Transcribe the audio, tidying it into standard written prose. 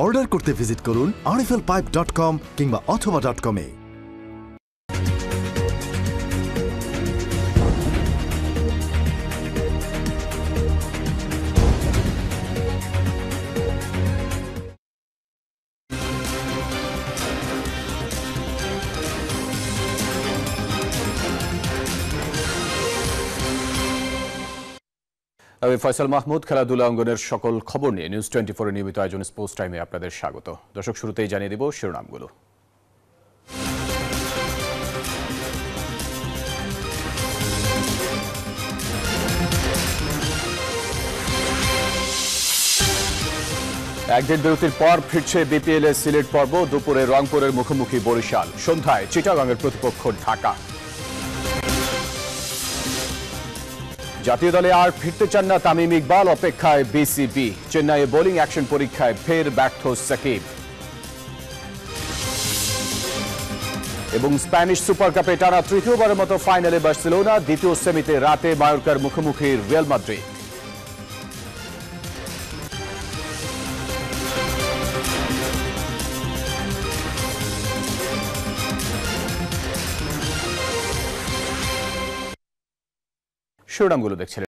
Order করতে visit করুন rflpipe.com কিংবা অথবা.com এ। আমি ফয়সাল মাহমুদ। খেলাধুলা অঙ্গনের সকল খবর নিয়ে নিউজ 24 এর নিয়মিত আয়োজন স্পোর্টস টাইমে আপনাদের স্বাগত। দর্শক, শুরুতেই জানিয়ে দেব শিরোনামগুলো। একদিন বিরতির পর ফিরছে বিপিএল এর সিলেট পর্ব। দুপুরে রংপুরের মুখোমুখি বরিশাল, সন্ধ্যায় চিটাগাংয়ের প্রতিপক্ষ ঢাকা। জাতীয় দলে আর ফিরতে চান না তামিম ইকবাল, অপেক্ষায় বিসিবি। চেন্নাইয়ে বোলিং অ্যাকশন পরীক্ষায় ফের ব্যর্থ সাকিব। এবং স্প্যানিশ সুপার কাপে টানা তৃতীয়বারের মতো ফাইনালে বার্সেলোনা, দ্বিতীয় সেমিতে রাতে মায়োর্কার মুখোমুখি রিয়াল মাদ্রিদ। শিরোনামগুলো দেখছিলেন।